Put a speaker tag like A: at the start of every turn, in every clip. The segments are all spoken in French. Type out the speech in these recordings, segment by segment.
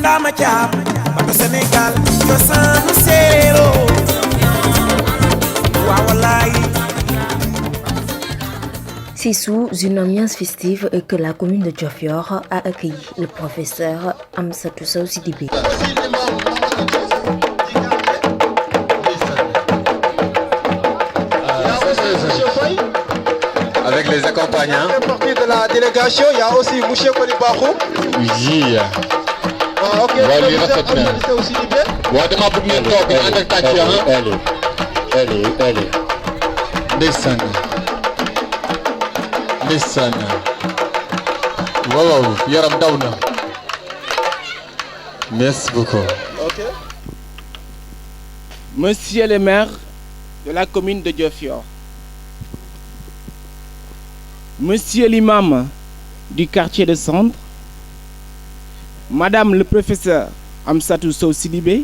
A: Ndama Thiam bato Sénégal cosaanu séeréero waaw wallaay.
B: C'est sous une ambiance festive que la commune de Diofior a accueilli le professeur Amsatou Sow Sidibé.
C: Avec les accompagnants.
D: Fait partie de la délégation, il y a aussi Mouché Kolibarou.
C: Oui.
D: Ah, ok,
C: lui rafetna. Ouais, dama bëgg ngeen toog ñu ànd ak tàcc allez. Ndeysaan. Waaw, yaram daw na. Merci beaucoup.
D: Ok.
E: Monsieur le maire de la commune de Diofior, Monsieur l'imam du quartier de Centre, Madame le professeur Amsatou Sow Sidibé,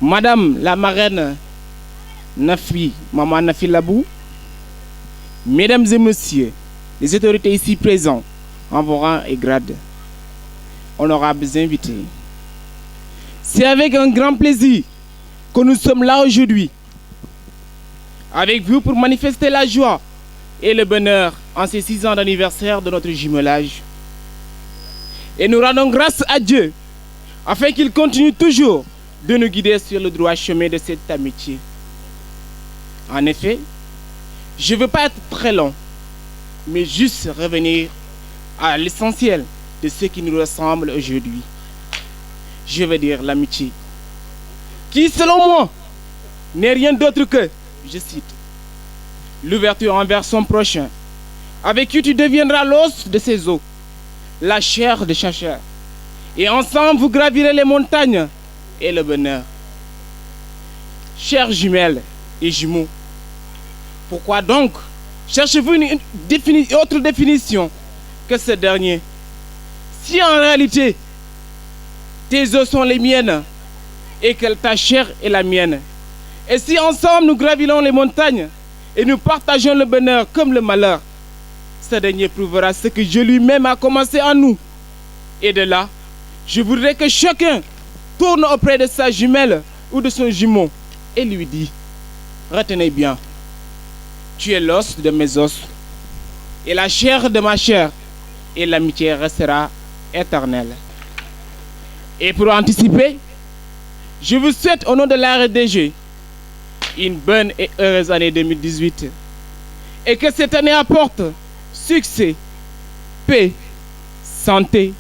E: Madame la marraine Maman Nafi Labou, Mesdames et Messieurs, les autorités ici présents, en vos rangs et grades, honorables invités. C'est avec un grand plaisir que nous sommes là aujourd'hui, avec vous pour manifester la joie et le bonheur en ces 6 ans d'anniversaire de notre jumelage. Et nous rendons grâce à Dieu afin qu'il continue toujours de nous guider sur le droit chemin de cette amitié. En effet, je ne veux pas être très long, mais juste revenir à l'essentiel de ce qui nous ressemble aujourd'hui. Je veux dire l'amitié, qui selon moi n'est rien d'autre que, je cite, l'ouverture envers son prochain, avec qui tu deviendras l'os de ses os, la chair de sa chair, et ensemble vous gravirez les montagnes et le bonheur. Chères jumelles et jumeaux, pourquoi donc cherchez-vous une autre définition que ce dernier? Si en réalité, tes os sont les miennes et que ta chair est la mienne, et si ensemble nous gravirons les montagnes et nous partageons le bonheur comme le malheur, ce dernier prouvera ce que Dieu lui-même a commencé en nous. Et de là, je voudrais que chacun tourne auprès de sa jumelle ou de son jumeau et lui dit, retenez bien, tu es l'os de mes os et la chair de ma chair, et l'amitié restera éternelle. Et pour anticiper, je vous souhaite au nom de la RDG une bonne et heureuse année 2018 et que cette année apporte succès, paix, santé,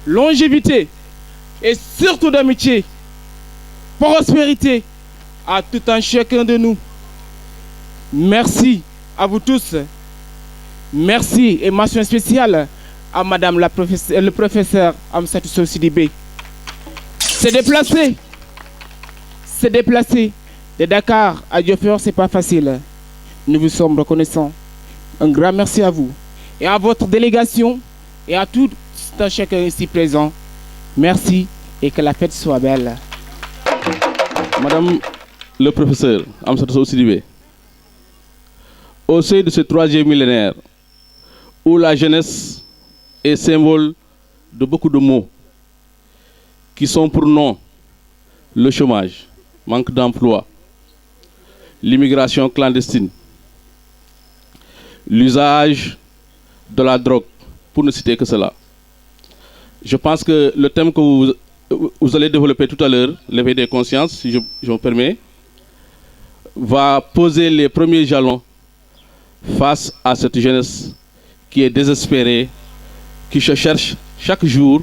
E: longévité et surtout d'amitié, prospérité à tout un chacun de nous. Merci à vous tous. Merci et mention spéciale à Madame le professeur Amsatou Sow Sidibé. Se déplacer de Dakar à Diofior, c'est pas facile. Nous vous sommes reconnaissants. Un grand merci à vous et à votre délégation et à tout un chacun ici présent. Merci et que la fête soit belle.
F: Madame le professeur Amsatou Sow Sidibé, au sein de ce 3e millénaire où la jeunesse est symbole de beaucoup de mots qui sont pour nom le chômage, manque d'emploi, l'immigration clandestine, l'usage de la drogue, pour ne citer que cela. Je pense que le thème que vous allez développer tout à l'heure, l'éveil des consciences, si je me permets, va poser les premiers jalons face à cette jeunesse qui est désespérée, qui se cherche chaque jour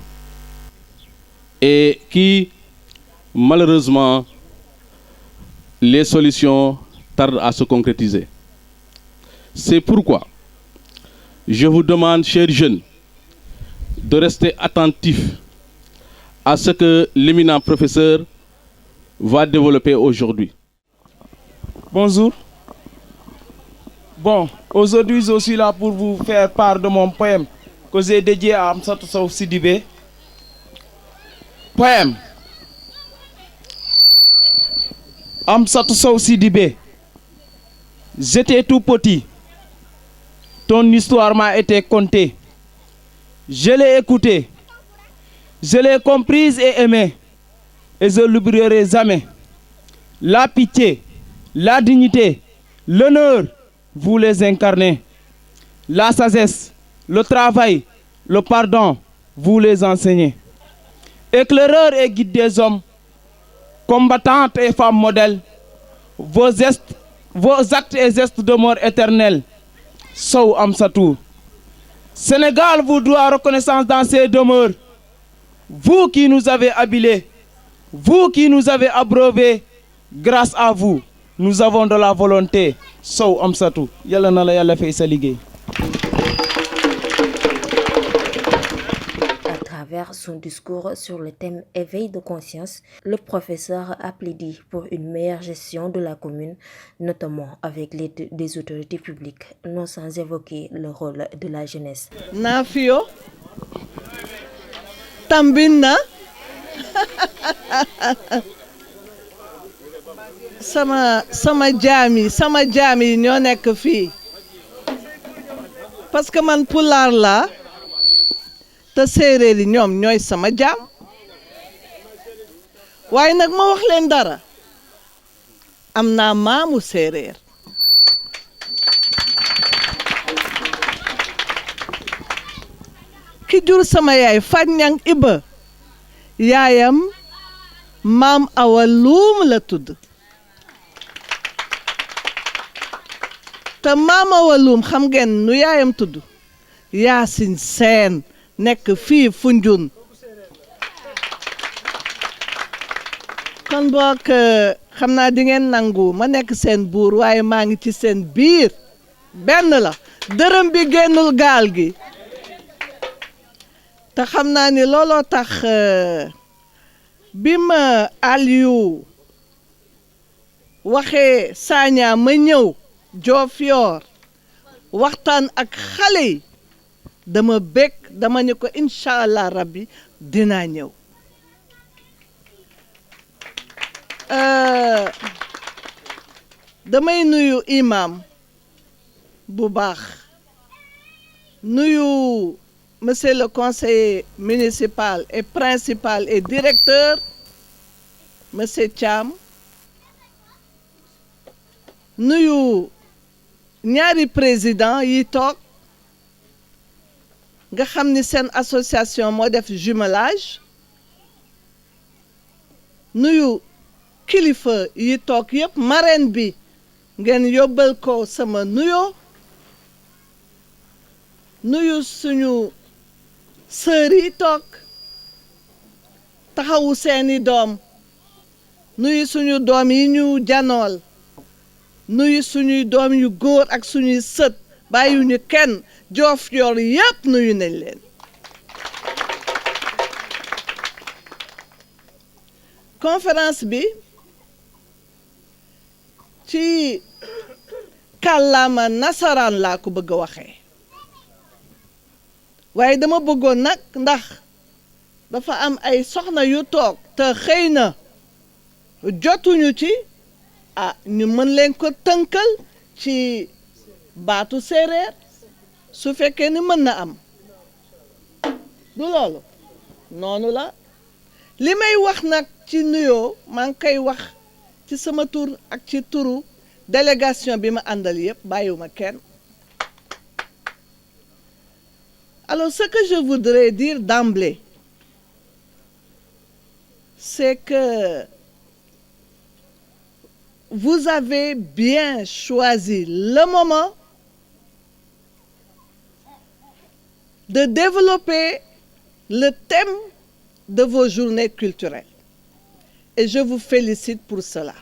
F: et qui, malheureusement, les solutions tardent à se concrétiser. C'est pourquoi je vous demande, chers jeunes, de rester attentifs à ce que l'éminent professeur va développer aujourd'hui.
E: Bonjour. Bon, aujourd'hui je suis là pour vous faire part de mon poème que j'ai dédié à Amsatou Sow Sidibé. Poème. Amsatou Sow Sidibé. J'étais tout petit. Ton histoire m'a été contée. Je l'ai écoutée. Je l'ai comprise et aimée, et je l'oublierai jamais. La pitié, la dignité, l'honneur, vous les incarnez. La sagesse, le travail, le pardon, vous les enseignez. Éclaireur et guide des hommes, combattantes et femmes modèles, vos actes et gestes de mort éternelle, Sow Amsatou. Sénégal vous doit reconnaissance dans ses demeures. Vous qui nous avez habilés, vous qui nous avez abreuvés, grâce à vous, nous avons de la volonté. Sow Amsatou. Yalla na la yalla fay sa liggéey.
B: À travers son discours sur le thème éveil de conscience, le professeur a plaidé pour une meilleure gestion de la commune, notamment avec l'aide des autorités publiques, non sans évoquer le rôle de la jeunesse.
G: Nafio Tambina sama jaami ñoo nekk fii parce que man pulaar la te séeréer yi ñoom ñooy sama jaam waaye nag ma wax leen dara am naa maamu séeréer ki jur sama yaay Fàññang Iba yaayam maam Awa Luum la tudd te maam Awa Luum xam ngeen nu yaayam tudd Yaasin Seen nekk fii Foundiougne kon boog xam naa di ngeen nangu ma nekk seen buur waaye maa ngi ci seen biir benn la dërëm bi génnul gaal gi te xam naa ni looloo tax bi ma Aliou waxee Sagna ma ñëw Diofior waxtaan ak xale yi dama bég dama ne ko incha allah rabbi dinaa ñëw damay nuyu imam bu baax nuyu monsieur le conseiller municipal et principal et directeur monsieur Thiam nuyu ñaari président yi toog nga xam ni seen association moo def jumelage nuyu kilifa yi toog yëpp marraine bi ngeen yóbbal ko sama nuyo nuyu suñu sœur yi toog taxawu seeni doom nuyu suñu doom yi ñu janool nuyu suñuy doom yu góor ak suñuy sët bàyyiwuñu kenn Diofior yépp nuyu nañ leen conférence bi ci kàllaama nasaraan laa ko bëgg a waxee waaye dama bëggoon nag ndax dafa am ay soxna yu toog te xëy na jotuñu ci ñu mën leen ko tënkal ci baatu séeréer su fekkee ni mën na am du loolu noonu la li may wax nag ci nuyoo maa ngi koy wax ci sama tur ak ci turu délégation bi ma àndal yépp bàyyiwuma kenn alors ce que je voudrais dire d'emblée c'est que vous avez bien choisi le moment de développer le thème de vos journées culturelles. Et je vous félicite pour cela.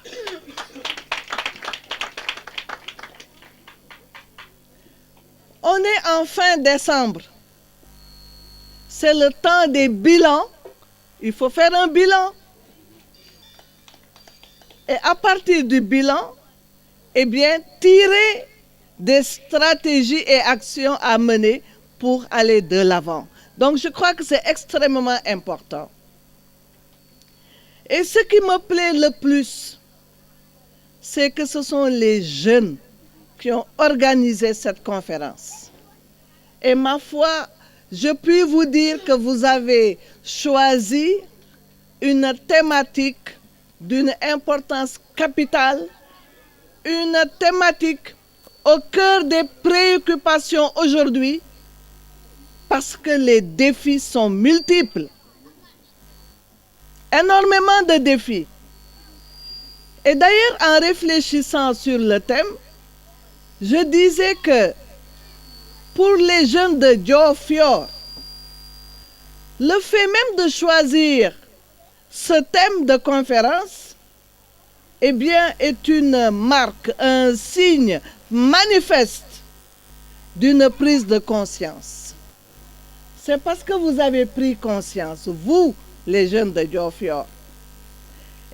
G: On est en fin décembre. C'est le temps des bilans. Il faut faire un bilan. Et à partir du bilan, eh bien, tirer des stratégies et actions à mener pour aller de l'avant. Donc, je crois que c'est extrêmement important. Et ce qui me plaît le plus, c'est que ce sont les jeunes qui ont organisé cette conférence. Et ma foi, je puis vous dire que vous avez choisi une thématique d'une importance capitale, une thématique au cœur des préoccupations aujourd'hui, parce que les défis sont multiples. Énormément de défis. Et d'ailleurs, en réfléchissant sur le thème, je disais que pour les jeunes de Diofior, le fait même de choisir ce thème de conférence, eh bien, est une marque, un signe manifeste d'une prise de conscience. C'est parce que vous avez pris conscience, vous, les jeunes de Diofior,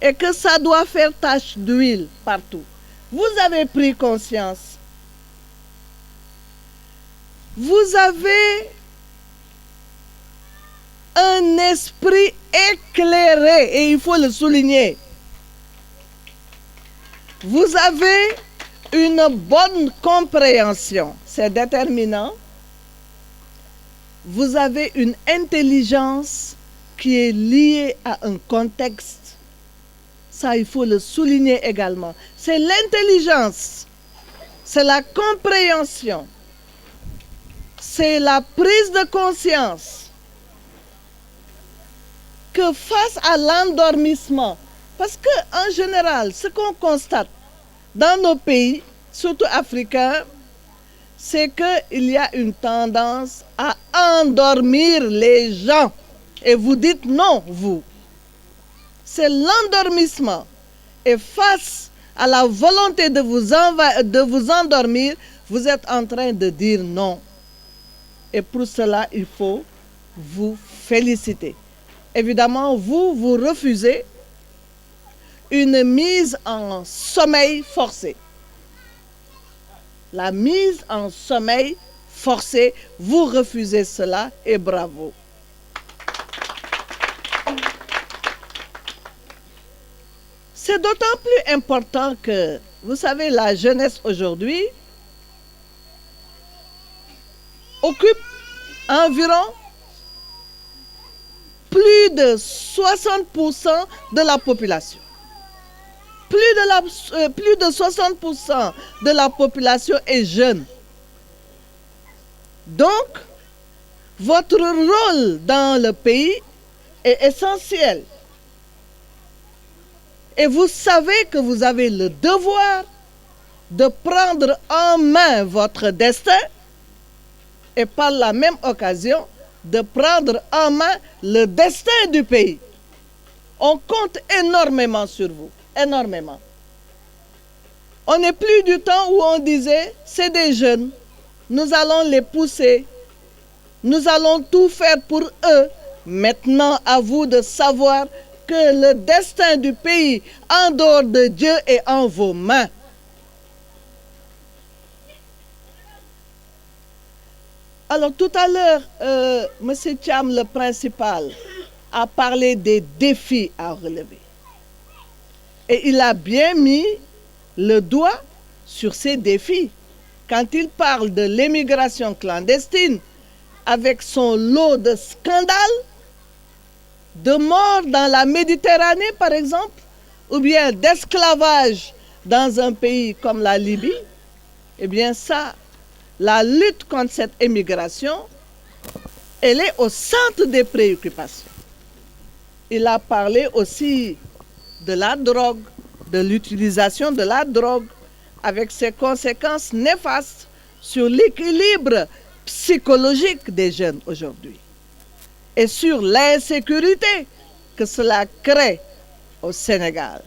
G: et que ça doit faire tache d'huile partout. Vous avez pris conscience. Vous avez un esprit éclairé, et il faut le souligner. Vous avez une bonne compréhension, c'est déterminant. Vous avez une intelligence qui est liée à un contexte. Ça, il faut le souligner également. C'est l'intelligence, c'est la compréhension, c'est la prise de conscience que face à l'endormissement, parce qu'en général, ce qu'on constate dans nos pays, surtout africains, c'est qu'il y a une tendance à endormir les gens. Et vous dites non, vous. C'est l'endormissement. Et face à la volonté de vous endormir, vous êtes en train de dire non. Et pour cela, il faut vous féliciter. Évidemment, vous refusez une mise en sommeil forcé. La mise en sommeil forcé, vous refusez cela et bravo. C'est d'autant plus important que, vous savez, la jeunesse aujourd'hui occupe environ plus de 60% de la population. Plus de 60% de la population est jeune. Donc, votre rôle dans le pays est essentiel. Et vous savez que vous avez le devoir de prendre en main votre destin et par la même occasion de prendre en main le destin du pays. On compte énormément sur vous, énormément. On n'est plus du temps où on disait, c'est des jeunes, nous allons les pousser, nous allons tout faire pour eux. Maintenant, à vous de savoir que le destin du pays, en dehors de Dieu, est en vos mains. Alors, tout à l'heure, M. Thiam, le principal, a parlé des défis à relever. Et il a bien mis le doigt sur ces défis. Quand il parle de l'émigration clandestine, avec son lot de scandales, de morts dans la Méditerranée, par exemple, ou bien d'esclavage dans un pays comme la Libye, eh bien ça, la lutte contre cette émigration, elle est au centre des préoccupations. Il a parlé aussi de la drogue, de l'utilisation de la drogue, avec ses conséquences néfastes sur l'équilibre psychologique des jeunes aujourd'hui et sur l'insécurité que cela crée au Sénégal.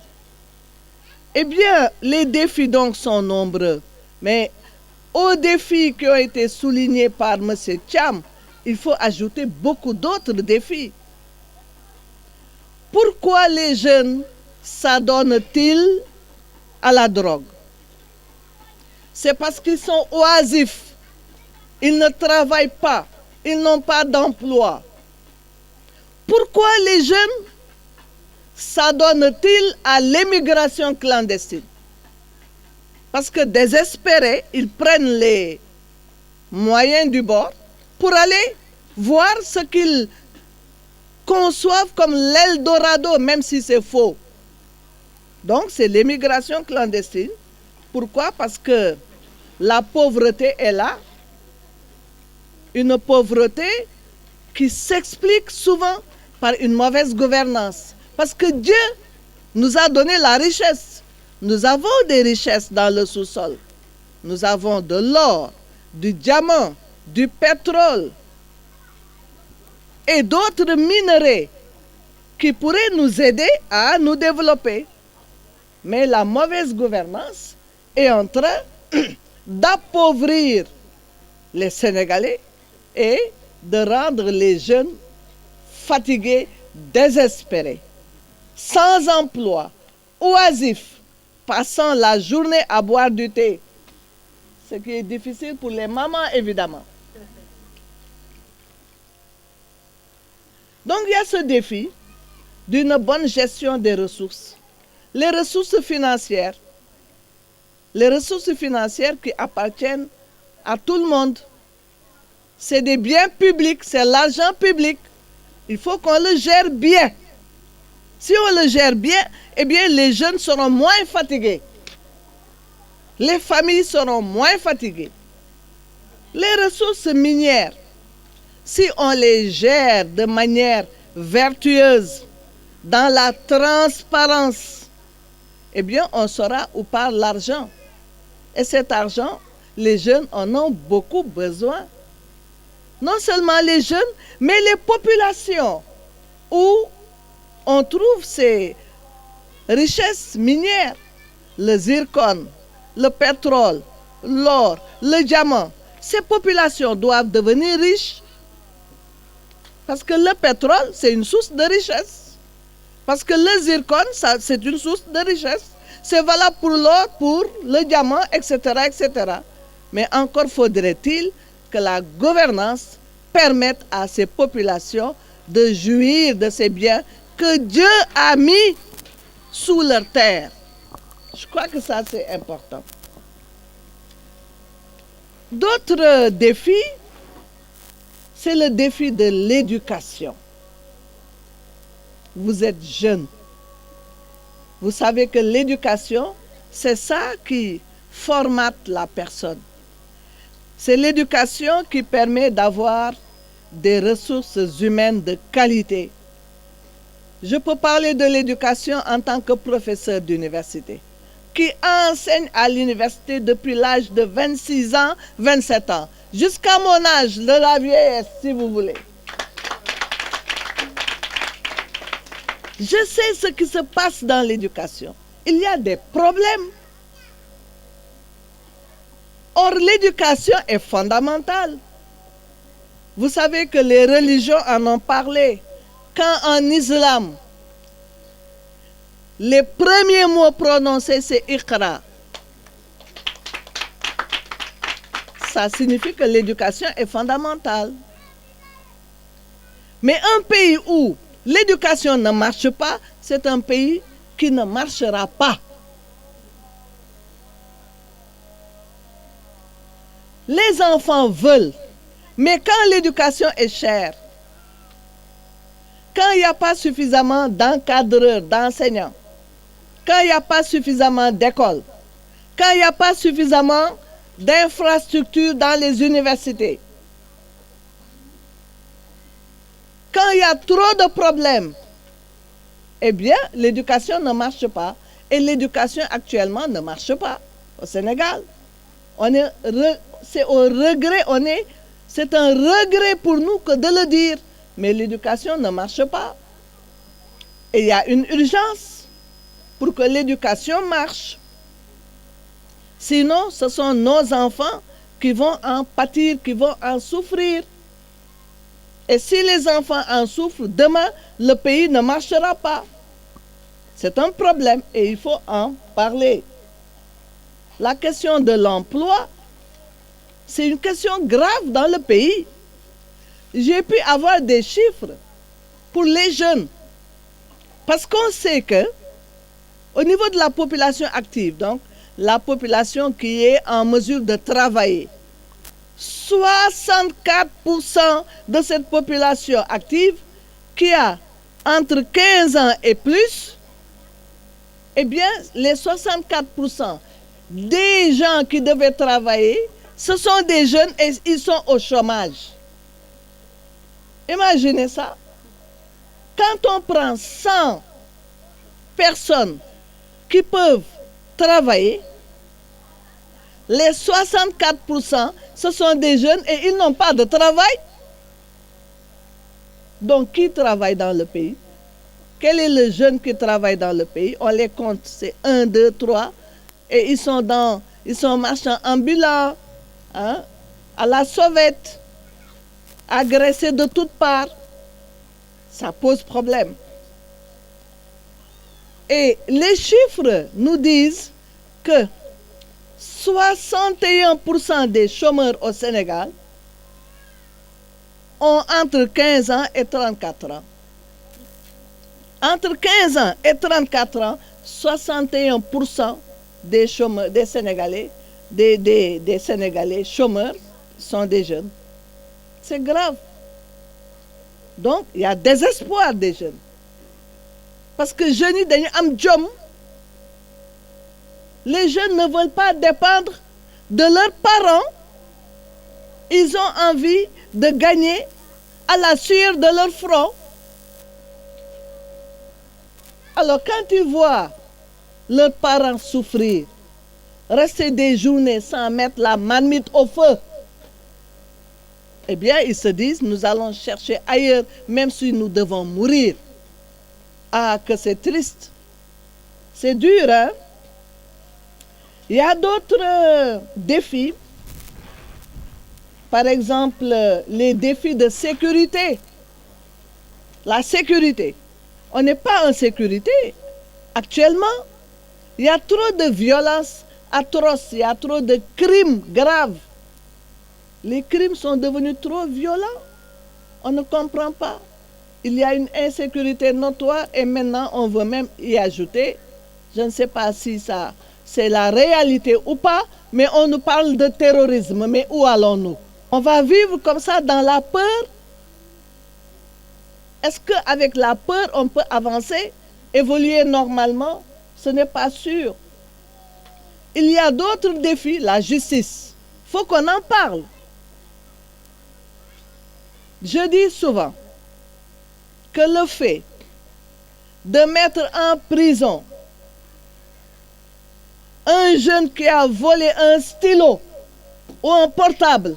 G: Eh bien, les défis donc sont nombreux, mais aux défis qui ont été soulignés par M. Thiam, il faut ajouter beaucoup d'autres défis. Pourquoi les jeunes s'adonnent-ils à la drogue? C'est parce qu'ils sont oisifs, ils ne travaillent pas, ils n'ont pas d'emploi. Pourquoi les jeunes s'adonnent-ils à l'émigration clandestine? Parce que désespérés, ils prennent les moyens du bord pour aller voir ce qu'ils conçoivent comme l'Eldorado, même si c'est faux. Donc, c'est l'émigration clandestine. Pourquoi? Parce que la pauvreté est là. Une pauvreté qui s'explique souvent par une mauvaise gouvernance. Parce que Dieu nous a donné la richesse. Nous avons des richesses dans le sous-sol. Nous avons de l'or, du diamant, du pétrole et d'autres minerais qui pourraient nous aider à nous développer. Mais la mauvaise gouvernance est en train d'appauvrir les Sénégalais et de rendre les jeunes fatigués, désespérés, sans emploi, oisifs, passant la journée à boire du thé. Ce qui est difficile pour les mamans, évidemment. Donc, il y a ce défi d'une bonne gestion des ressources. Les ressources financières qui appartiennent à tout le monde. C'est des biens publics, c'est l'argent public. Il faut qu'on le gère bien. Si on le gère bien, eh bien, les jeunes seront moins fatigués. Les familles seront moins fatiguées. Les ressources minières, si on les gère de manière vertueuse, dans la transparence, eh bien, on saura où part l'argent. Et cet argent, les jeunes en ont beaucoup besoin. Non seulement les jeunes, mais les populations où on trouve ces richesses minières, le zircon, le pétrole, l'or, le diamant. Ces populations doivent devenir riches parce que le pétrole, c'est une source de richesse. Parce que le zircon, c'est une source de richesse. C'est valable pour l'or, pour le diamant, etc., etc. Mais encore faudrait-il que la gouvernance permette à ces populations de jouir de ces biens que Dieu a mis sous leur terre. Je crois que ça, c'est important. D'autres défis, c'est le défi de l'éducation. Vous êtes jeune. Vous savez que l'éducation, c'est ça qui formate la personne. C'est l'éducation qui permet d'avoir des ressources humaines de qualité. Je peux parler de l'éducation en tant que professeur d'université, qui enseigne à l'université depuis l'âge de 26 ans, 27 ans, jusqu'à mon âge de la vieillesse, si vous voulez. Je sais ce qui se passe dans l'éducation. Il y a des problèmes. Or, l'éducation est fondamentale. Vous savez que les religions en ont parlé. Quand en islam, les premiers mots prononcés, c'est Iqra. Ça signifie que l'éducation est fondamentale. Mais un pays où l'éducation ne marche pas, c'est un pays qui ne marchera pas. Les enfants veulent, mais quand l'éducation est chère, quand il n'y a pas suffisamment d'encadreurs, d'enseignants, quand il n'y a pas suffisamment d'écoles, quand il n'y a pas suffisamment d'infrastructures dans les universités, quand il y a trop de problèmes, eh bien, l'éducation ne marche pas. Et l'éducation actuellement ne marche pas au Sénégal. C'est un regret pour nous que de le dire. Mais l'éducation ne marche pas. Et il y a une urgence pour que l'éducation marche. Sinon, ce sont nos enfants qui vont en pâtir, qui vont en souffrir. Et si les enfants en souffrent, demain, le pays ne marchera pas. C'est un problème et il faut en parler. La question de l'emploi, c'est une question grave dans le pays. J'ai pu avoir des chiffres pour les jeunes. Parce qu'on sait que, au niveau de la population active, donc la population qui est en mesure de travailler, 64% de cette population active qui a entre 15 ans et plus, eh bien, les 64% des gens qui devaient travailler, ce sont des jeunes et ils sont au chômage. Imaginez ça. Quand on prend 100 personnes qui peuvent travailler, les 64%, ce sont des jeunes et ils n'ont pas de travail. Donc, qui travaille dans le pays? Quel est le jeune qui travaille dans le pays? On les compte, c'est 1, 2, 3. Et ils sont marchands ambulants, hein, à la sauvette, agressés de toutes parts. Ça pose problème. Et les chiffres nous disent que 61% des chômeurs au Sénégal ont entre 15 ans et 34 ans. Entre 15 ans et 34 ans, 61% des chômeurs, des Sénégalais chômeurs sont des jeunes. C'est grave. Donc, il y a désespoir des jeunes. Parce que jeunes yi dañu am jom. Les jeunes ne veulent pas dépendre de leurs parents. Ils ont envie de gagner à la sueur de leur front. Alors, quand ils voient leurs parents souffrir, rester des journées sans mettre la marmite au feu, eh bien, ils se disent, nous allons chercher ailleurs, même si nous devons mourir. Ah, que c'est triste. C'est dur, hein? Il y a d'autres défis. Par exemple, les défis de sécurité. La sécurité. On n'est pas en sécurité. Actuellement, il y a trop de violences atroces, il y a trop de crimes graves. Les crimes sont devenus trop violents. On ne comprend pas. Il y a une insécurité notoire et maintenant on veut même y ajouter, je ne sais pas si ça c'est la réalité ou pas, mais on nous parle de terrorisme. Mais où allons-nous? On va vivre comme ça dans la peur? Est-ce qu'avec la peur on peut avancer, évoluer normalement? Ce n'est pas sûr. Il y a d'autres défis, la justice. Il faut qu'on en parle. Je dis souvent que le fait de mettre en prison un jeune qui a volé un stylo ou un portable,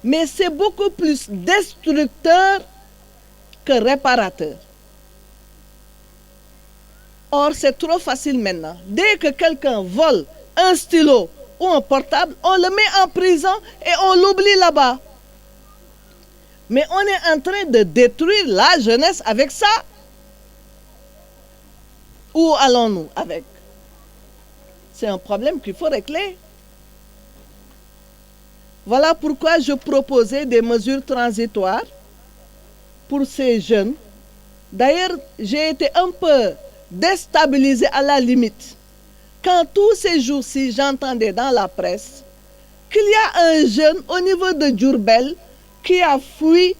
G: mais c'est beaucoup plus destructeur que réparateur. Or, c'est trop facile maintenant. Dès que quelqu'un vole un stylo ou un portable, on le met en prison et on l'oublie là-bas. Mais on est en train de détruire la jeunesse avec ça. Où allons-nous avec? C'est un problème qu'il faut régler. Voilà pourquoi je proposais des mesures transitoires pour ces jeunes. D'ailleurs, j'ai été un peu déstabilisée à la limite quand tous ces jours-ci j'entendais dans la presse qu'il y a un jeune au niveau de Diourbel qui a fui,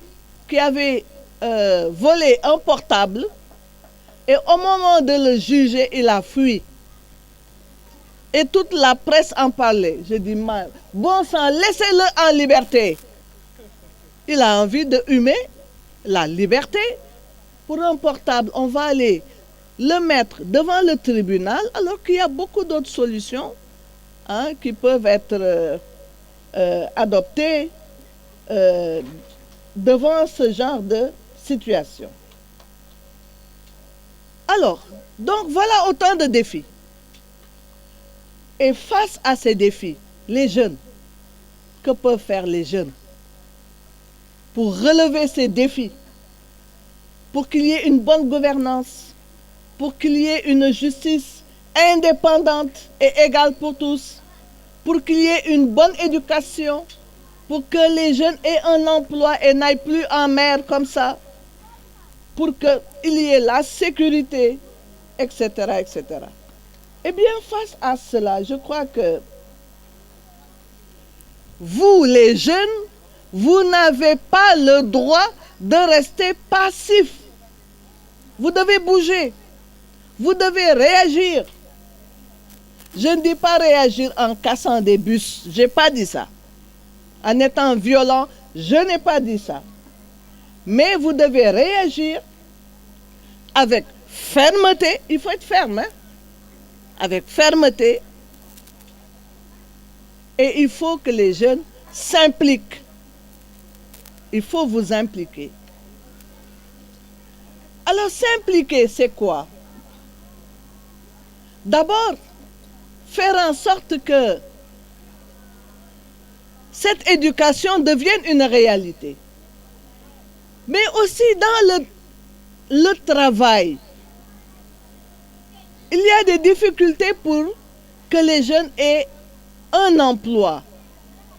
G: qui avait volé un portable et au moment de le juger, il a fui. Et toute la presse en parlait. Je dis, bon sang, laissez-le en liberté. Il a envie de humer la liberté. Pour un portable, on va aller le mettre devant le tribunal alors qu'il y a beaucoup d'autres solutions qui peuvent être adoptées devant ce genre de situation. Alors, donc voilà autant de défis. Et face à ces défis, les jeunes, que peuvent faire les jeunes pour relever ces défis, pour qu'il y ait une bonne gouvernance, pour qu'il y ait une justice indépendante et égale pour tous, pour qu'il y ait une bonne éducation, pour que les jeunes aient un emploi et n'aillent plus en mer comme ça, pour qu'il y ait la sécurité, etc., etc. Eh bien, face à cela, je crois que vous les jeunes, vous n'avez pas le droit de rester passif. Vous devez bouger. Vous devez réagir. Je ne dis pas réagir en cassant des bus. Je n'ai pas dit ça. En étant violent, je n'ai pas dit ça. Mais vous devez réagir avec fermeté. Il faut être ferme, hein? Avec fermeté. Et il faut que les jeunes s'impliquent. Il faut vous impliquer. Alors, s'impliquer, c'est quoi? D'abord, faire en sorte que cette éducation devienne une réalité. Mais aussi dans le travail. Il y a des difficultés pour que les jeunes aient un emploi.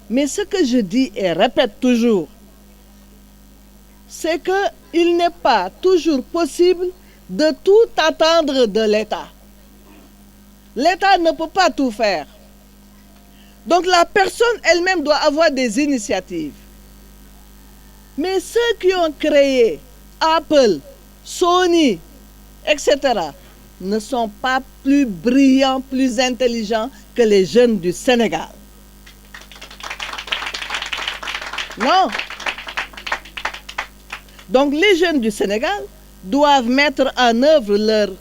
G: Mais ce que je dis et répète toujours, c'est qu'il n'est pas toujours possible de tout attendre de l'État. L'État ne peut pas tout faire. Donc la personne elle-même doit avoir des initiatives. Mais ceux qui ont créé Apple, Sony, etc., ne sont pas plus brillants, plus intelligents que les jeunes du Sénégal. Non. Donc les jeunes du Sénégal doivent mettre en œuvre leurs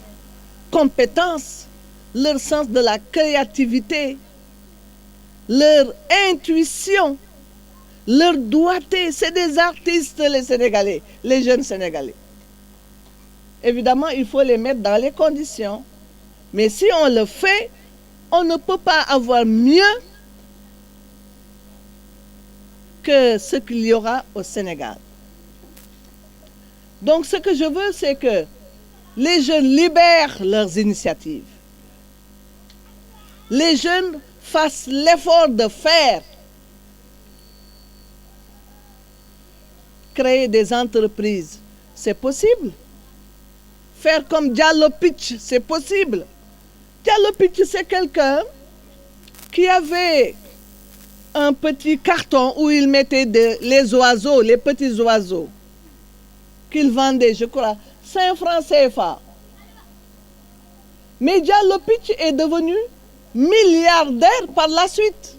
G: compétences, leur sens de la créativité, leur intuition, leur doigté. C'est des artistes, les Sénégalais, les jeunes Sénégalais. Évidemment, il faut les mettre dans les conditions. Mais si on le fait, on ne peut pas avoir mieux que ce qu'il y aura au Sénégal. Donc, ce que je veux, c'est que les jeunes libèrent leurs initiatives. Les jeunes fassent l'effort de faire. Créer des entreprises, c'est possible. Faire comme Diallo Pitch, c'est possible. Diallo Pitch, c'est quelqu'un qui avait un petit carton où il mettait les oiseaux, les petits oiseaux, qu'il vendait, je crois, 5 francs CFA. Mais Diallo Pitch est devenu milliardaire par la suite.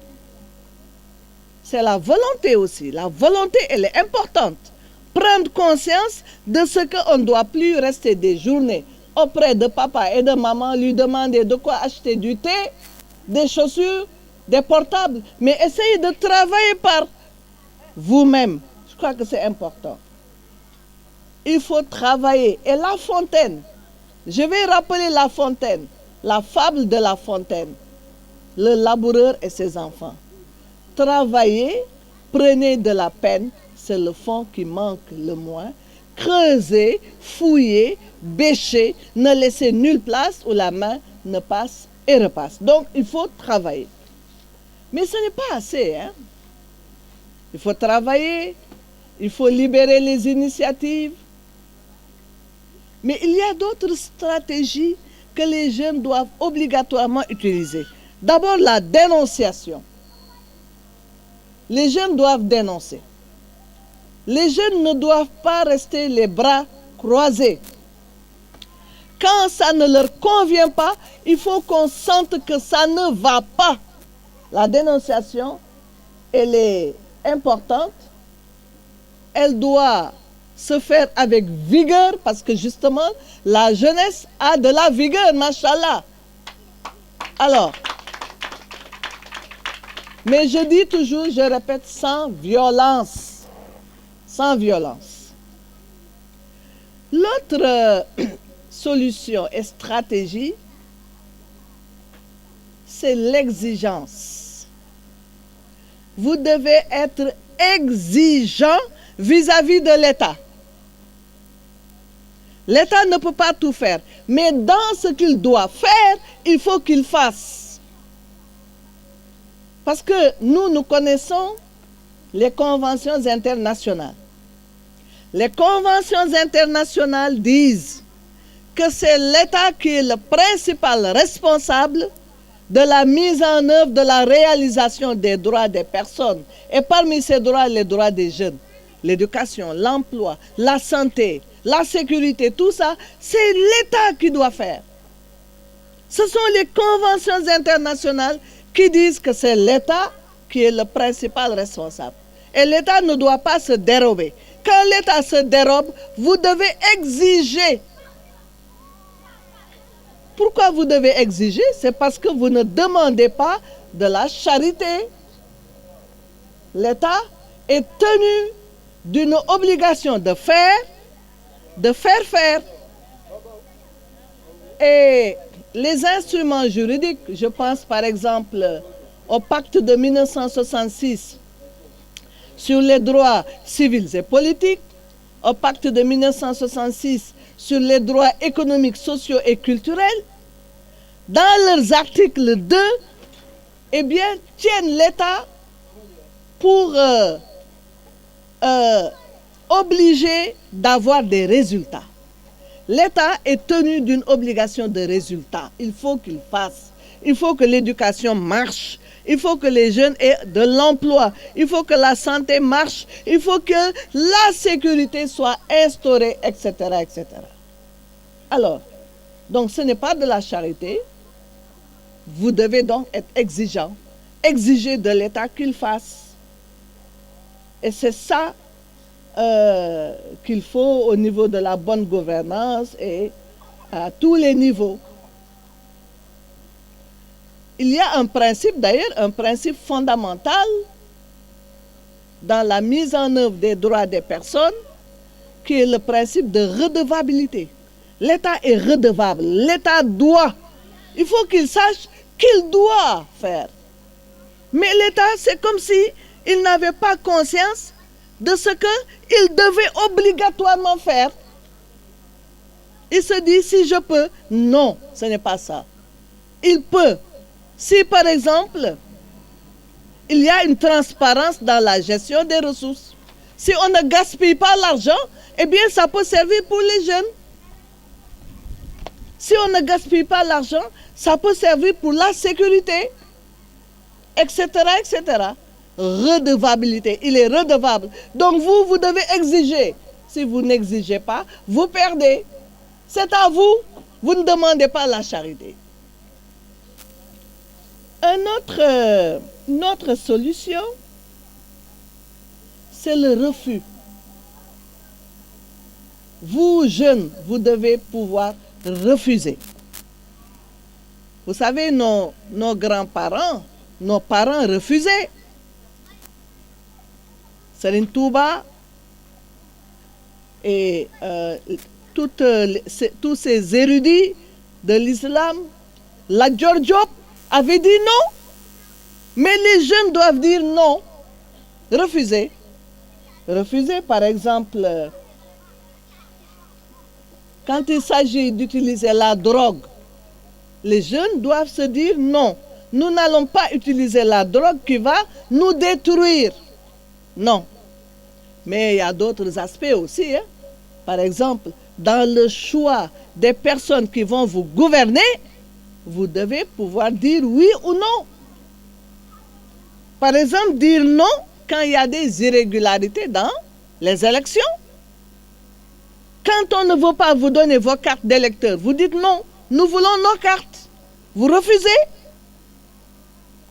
G: C'est la volonté aussi. La volonté, elle est importante. Prendre conscience de ce qu'on ne doit plus rester des journées auprès de papa et de maman, lui demander de quoi acheter du thé, des chaussures, des portables. Mais essayez de travailler par vous-même. Je crois que c'est important. Il faut travailler. Et La Fontaine, je vais rappeler La Fontaine, la fable de La Fontaine, le laboureur et ses enfants. Travaillez, prenez de la peine, c'est le fond qui manque le moins. Creusez, fouillez, bêchez, ne laissez nulle place où la main ne passe et repasse. Donc, il faut travailler. Mais ce n'est pas assez, hein? Il faut travailler, il faut libérer les initiatives. Mais il y a d'autres stratégies que les jeunes doivent obligatoirement utiliser. D'abord, la dénonciation. Les jeunes doivent dénoncer. Les jeunes ne doivent pas rester les bras croisés. Quand ça ne leur convient pas, il faut qu'on sente que ça ne va pas. La dénonciation, elle est importante. Elle doit se faire avec vigueur parce que justement, la jeunesse a de la vigueur, machallah. Alors, mais je dis toujours, je répète, sans violence. Sans violence. L'autre solution et stratégie, c'est l'exigence. Vous devez être exigeant vis-à-vis de l'État. L'État ne peut pas tout faire, mais dans ce qu'il doit faire, il faut qu'il fasse. Parce que nous connaissons les conventions internationales. Les conventions internationales disent que c'est l'État qui est le principal responsable de la mise en œuvre, de la réalisation des droits des personnes. Et parmi ces droits, les droits des jeunes, l'éducation, l'emploi, la santé, la sécurité, tout ça, c'est l'État qui doit faire. Ce sont les conventions internationales qui disent que c'est l'État qui est le principal responsable. Et l'État ne doit pas se dérober. Quand l'État se dérobe, vous devez exiger. Pourquoi vous devez exiger? C'est parce que vous ne demandez pas de la charité. L'État est tenu d'une obligation de faire faire. Et les instruments juridiques, je pense par exemple au pacte de 1966 sur les droits civils et politiques, au pacte de 1966 sur les droits économiques, sociaux et culturels, dans leurs articles 2, eh bien, tiennent l'État pour obliger d'avoir des résultats. L'État est tenu d'une obligation de résultat. Il faut qu'il fasse. Il faut que l'éducation marche. Il faut que les jeunes aient de l'emploi. Il faut que la santé marche. Il faut que la sécurité soit instaurée, etc., etc. Alors, donc ce n'est pas de la charité. Vous devez donc être exigeant. Exiger de l'État qu'il fasse. Et c'est ça qu'il faut au niveau de la bonne gouvernance et à tous les niveaux. Il y a un principe, d'ailleurs, un principe fondamental dans la mise en œuvre des droits des personnes, qui est le principe de redevabilité. L'État est redevable, l'État doit. Il faut qu'il sache qu'il doit faire. Mais l'État, c'est comme si il n'avait pas conscience de ce qu'il devait obligatoirement faire. Il se dit, si je peux, non, ce n'est pas ça. Il peut. Si, par exemple, il y a une transparence dans la gestion des ressources, si on ne gaspille pas l'argent, eh bien, ça peut servir pour les jeunes. Si on ne gaspille pas l'argent, ça peut servir pour la sécurité, etc., etc. Redevabilité, il est redevable. Donc vous devez exiger. Si vous n'exigez pas, vous perdez. C'est à vous. Vous ne demandez pas la charité. Une autre solution, c'est le refus. Vous, jeunes, vous devez pouvoir refuser. Vous savez, nos grands-parents, nos parents refusaient. Serigne Touba et tous ces érudits de l'islam, la Lat Diop avait dit non. Mais les jeunes doivent dire non. Refuser. Refuser, par exemple, quand il s'agit d'utiliser la drogue, les jeunes doivent se dire non. Nous n'allons pas utiliser la drogue qui va nous détruire. Non. Mais il y a d'autres aspects aussi. Hein. Par exemple, dans le choix des personnes qui vont vous gouverner, vous devez pouvoir dire oui ou non. Par exemple, dire non quand il y a des irrégularités dans les élections. Quand on ne veut pas vous donner vos cartes d'électeurs, vous dites non, nous voulons nos cartes. Vous refusez.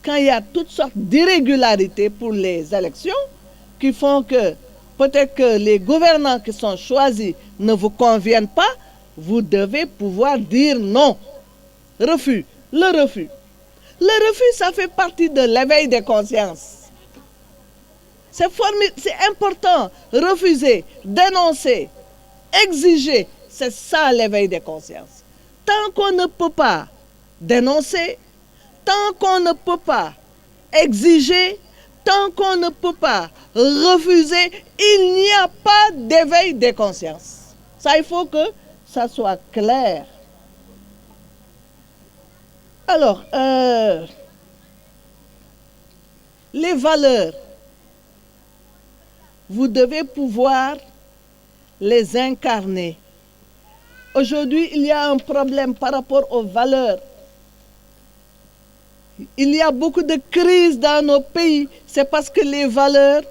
G: Quand il y a toutes sortes d'irrégularités pour les élections, qui font que peut-être que les gouvernants qui sont choisis ne vous conviennent pas, vous devez pouvoir dire non. Refus, le refus. Le refus, ça fait partie de l'éveil des consciences. C'est important. Refuser, dénoncer, exiger, c'est ça l'éveil des consciences. Tant qu'on ne peut pas dénoncer, tant qu'on ne peut pas exiger, tant qu'on ne peut pas refuser, il n'y a pas d'éveil des consciences. Ça, il faut que ça soit clair. Alors, les valeurs, vous devez pouvoir les incarner. Aujourd'hui, il y a un problème par rapport aux valeurs. il y a beaucoup de crises dans nos pays, c'est parce que les valeurs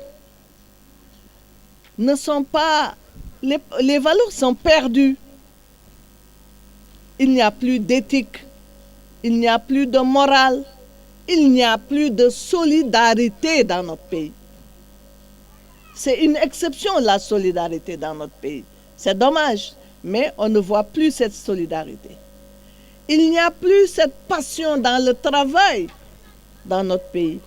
G: ne sont pas... Les valeurs sont perdues. Il n'y a plus d'éthique, il n'y a plus de morale, il n'y a plus de solidarité dans notre pays. C'est une exception, la solidarité dans notre pays. C'est dommage, mais on ne voit plus cette solidarité. Il n'y a plus cette passion dans le travail dans notre pays.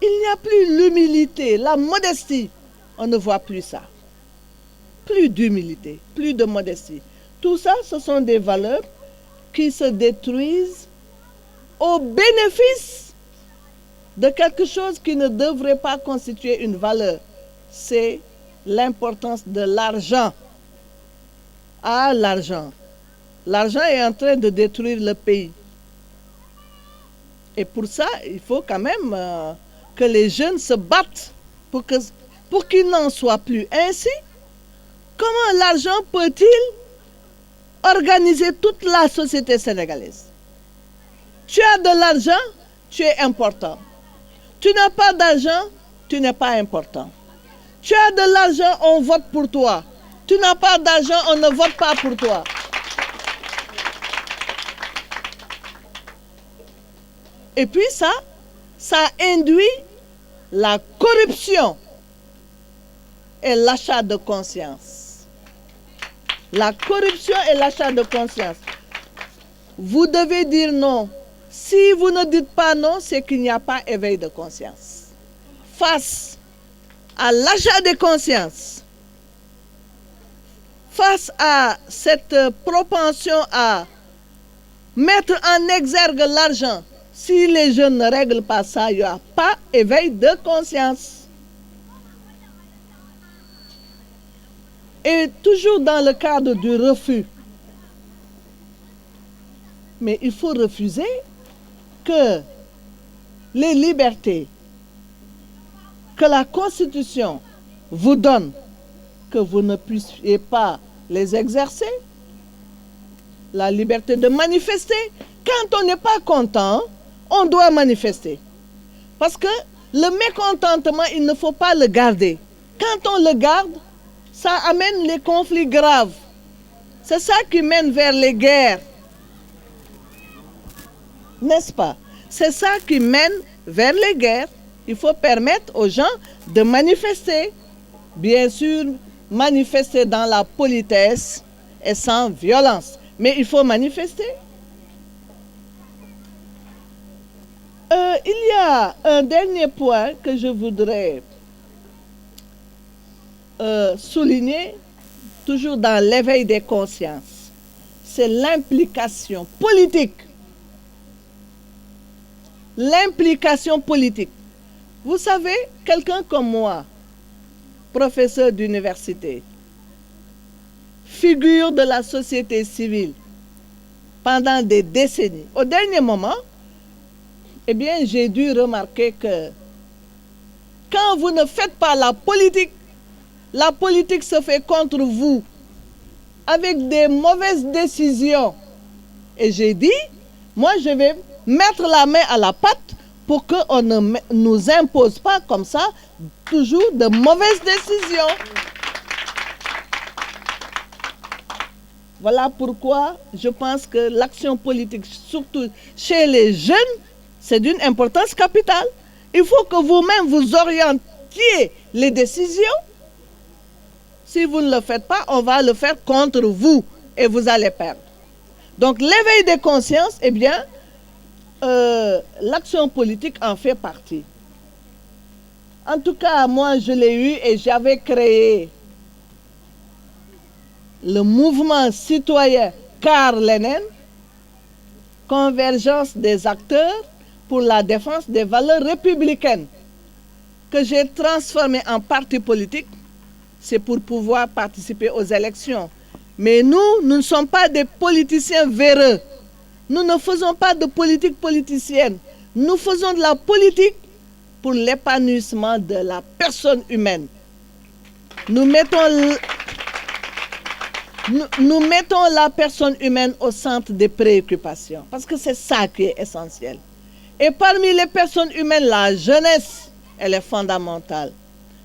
G: Il n'y a plus l'humilité, la modestie. On ne voit plus ça. Plus d'humilité, plus de modestie. Tout ça, ce sont des valeurs qui se détruisent au bénéfice de quelque chose qui ne devrait pas constituer une valeur. C'est l'importance de l'argent. Ah, l'argent. L'argent est en train de détruire le pays. Et pour ça, il faut quand même que les jeunes se battent pour qu'il n'en soit plus ainsi. Comment l'argent peut-il organiser toute la société sénégalaise? Tu as de l'argent, tu es important. Tu n'as pas d'argent, tu n'es pas important. Tu as de l'argent, on vote pour toi. Tu n'as pas d'argent, on ne vote pas pour toi. Et puis ça induit la corruption et l'achat de conscience. La corruption et l'achat de conscience. Vous devez dire non. Si vous ne dites pas non, c'est qu'il n'y a pas éveil de conscience. Face à l'achat de conscience, face à cette propension à mettre en exergue l'argent, si les jeunes ne règlent pas ça, il n'y a pas éveil de conscience. Et toujours dans le cadre du refus. Mais il faut refuser que les libertés que la Constitution vous donne, que vous ne puissiez pas les exercer. La liberté de manifester. Quand on n'est pas content, on doit manifester. Parce que le mécontentement, il ne faut pas le garder. Quand on le garde, ça amène les conflits graves. C'est ça qui mène vers les guerres. N'est-ce pas? C'est ça qui mène vers les guerres. Il faut permettre aux gens de manifester. Bien sûr, manifester dans la politesse et sans violence. Mais il faut manifester. Il y a un dernier point que je voudrais souligner, toujours dans l'éveil des consciences. C'est l'implication politique. L'implication politique. Vous savez, quelqu'un comme moi, professeur d'université, figure de la société civile pendant des décennies, au dernier moment, eh bien, j'ai dû remarquer que quand vous ne faites pas la politique se fait contre vous avec des mauvaises décisions. Et j'ai dit, moi, je vais mettre la main à la pâte pour qu'on ne nous impose pas comme ça toujours de mauvaises décisions. Voilà pourquoi je pense que l'action politique, surtout chez les jeunes, c'est d'une importance capitale. Il faut que vous-même vous orientiez les décisions. Si vous ne le faites pas, on va le faire contre vous et vous allez perdre. Donc l'éveil des consciences, eh bien, l'action politique en fait partie. En tout cas, moi, je l'ai eu et j'avais créé le mouvement citoyen Karl Lenin, convergence des acteurs pour la défense des valeurs républicaines, que j'ai transformé en parti politique. C'est pour pouvoir participer aux élections. Mais nous ne sommes pas des politiciens véreux. Nous ne faisons pas de politique politicienne. Nous faisons de la politique pour l'épanouissement de la personne humaine. Nous mettons la personne humaine au centre des préoccupations. Parce que c'est ça qui est essentiel. Et parmi les personnes humaines, la jeunesse, elle est fondamentale.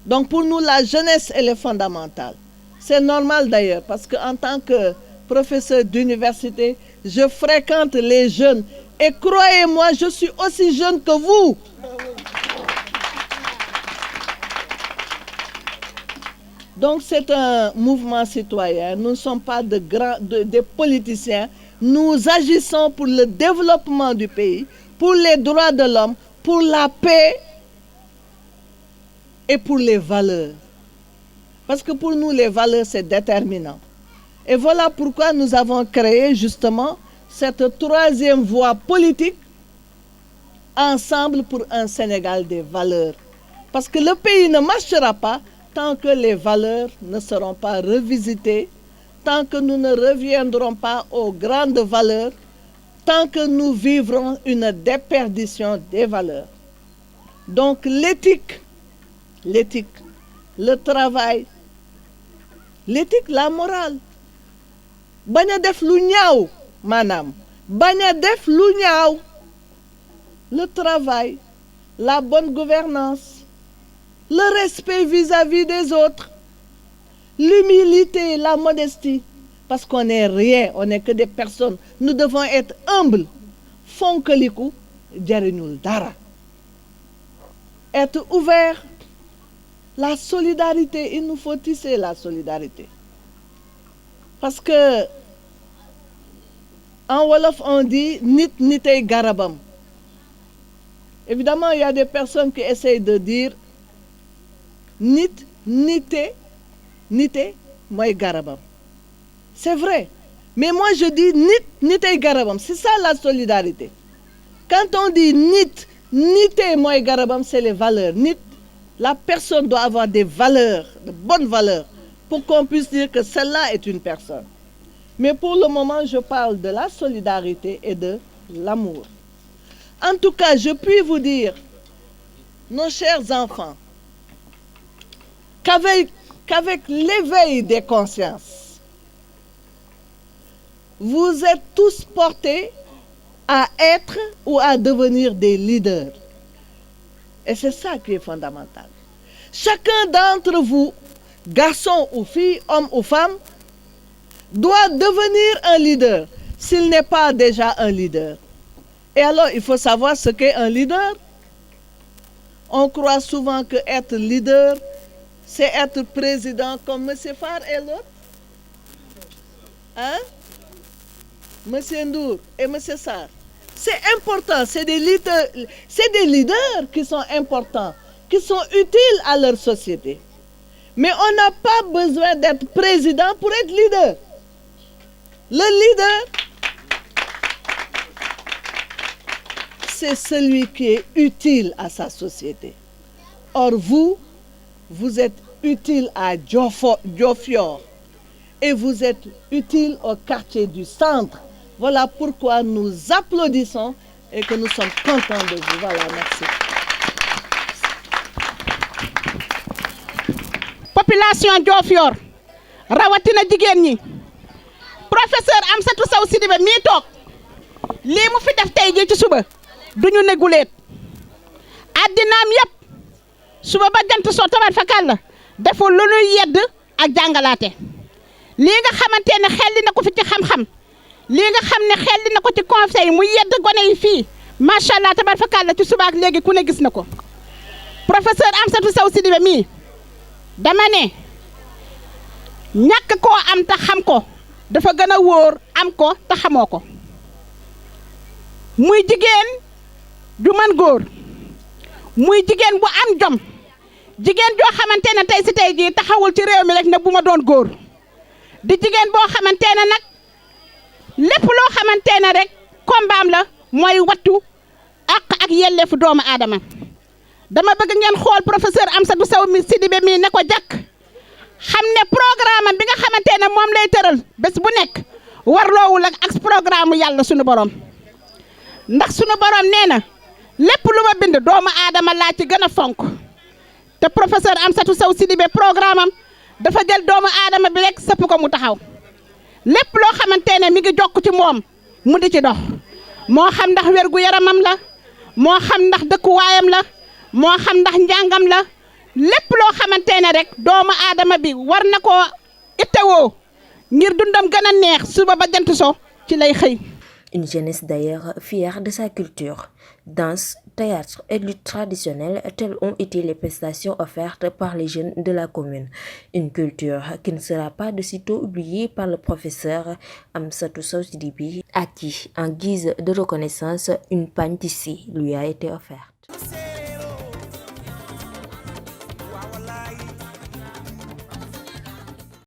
G: Donc pour nous, la jeunesse, elle est fondamentale. C'est normal d'ailleurs, parce qu'en tant que professeur d'université, je fréquente les jeunes. Et croyez-moi, je suis aussi jeune que vous. Donc c'est un mouvement citoyen. Nous ne sommes pas des politiciens. Nous agissons pour le développement du pays, pour les droits de l'homme, pour la paix et pour les valeurs. Parce que pour nous, les valeurs, c'est déterminant. Et voilà pourquoi nous avons créé justement cette troisième voie politique, ensemble pour un Sénégal des valeurs. Parce que le pays ne marchera pas tant que les valeurs ne seront pas revisitées, tant que nous ne reviendrons pas aux grandes valeurs, tant que nous vivrons une déperdition des valeurs. Donc l'éthique, le travail, l'éthique, la morale. Bañ a def lu ñaaw maanaam bañ a def lu ñaaw, le travail, la bonne gouvernance, le respect vis-à-vis des autres, l'humilité, la modestie, parce qu'on n'est rien, on n'est que des personnes. Nous devons être humbles, fonkaliku, jariñul dara. Être ouvert, la solidarité, il nous faut tisser la solidarité. Parce que en Wolof on dit nit nitey garabam. Évidemment, il y a des personnes qui essayent de dire nit nite moy garabam. C'est vrai. Mais moi je dis nit nitey garabam. C'est ça la solidarité. Quand on dit nite moy garabam, c'est les valeurs. Nit, la personne doit avoir des valeurs, de bonnes valeurs, pour qu'on puisse dire que celle-là est une personne. Mais pour le moment, je parle de la solidarité et de l'amour. En tout cas, je puis vous dire, nos chers enfants, qu'avec l'éveil des consciences, vous êtes tous portés à être ou à devenir des leaders. Et c'est ça qui est fondamental. Chacun d'entre vous, garçon ou fille, homme ou femme, doit devenir un leader s'il n'est pas déjà un leader. Et alors, il faut savoir ce qu'est un leader. On croit souvent que être leader, c'est être président comme M. Farr et l'autre. Hein? M. Ndour et M. Sarr. C'est important, c'est des leaders qui sont importants, qui sont utiles à leur société. Mais on n'a pas besoin d'être président pour être leader. Le leader, c'est celui qui est utile à sa société. Or vous êtes utile à Diofior et vous êtes utile au quartier du centre. Voilà pourquoi nous applaudissons et que nous sommes contents de vous. Voilà, merci.
H: Population Diofior rawatina jigéen ñi professeur Amsatou Sow Sidibé mii toog lii mu fi def tey jii ci suba duñu neguleet addinaam yëpp suba ba jant soo tabar fakal la deful lu ñuy yedd ak jàngalaate lii nga xamante ne xelli na ko fi ci xam-xam lii nga xam ne xelli na ko ci conseil mu yedd gone yi fii macha allah tabar fakal la ci suba ak léegi ku ne gis na ko professeur Amsatou Sow Sidibé mii dama ne ñàkk koo am te xam ko dafa gën a wóor am ko te xamoo ko muy jigéen du man góor muy jigéen bu am jom jigéen joo xamante ne tey si tey jii taxawul ci réew mi rek ne bu ma doon góor di jigéen boo xamante ne nag lépp loo xamante ne rek kombaam la mooy wattu ak yelleefu doomu aadama dama bëgg ngeen xool professeur Amsatou Sow Sidibé mii ne ko jàkk xam ne programme bi nga xamante ne moom lay tëral bés bu nekk warloowul ak programme yàlla sunu borom ndax sunu borom nee na lépp lu ma bind doomu aadama laa ci gën a fonk te professeur Amsatou Sow Sidibé programme am dafa jël doomu aadama bi rek sëpp ko mu taxaw lépp loo xamante ne mi ngi jokk ci moom mu di ci dox moo xam ndax wér gu yaramam la moo xam ndax dëkkuwaayam la moo xam ndax njàngam la lépp loo xamante ne rek doomu aadama bi war na koo ittewoo ngir dundam gën a neex suba ba jant so ci lay xëy.
B: Une jeunesse d'ailleurs fière de sa culture. Danse, théâtre et lutte traditionnelle, telles ont été les prestations offertes par les jeunes de la commune. Une culture qui ne sera pas de sitôt oubliée par le professeur Amsatou Sow Sidibé, à qui, en guise de reconnaissance, une pagne d'ici lui a été offerte.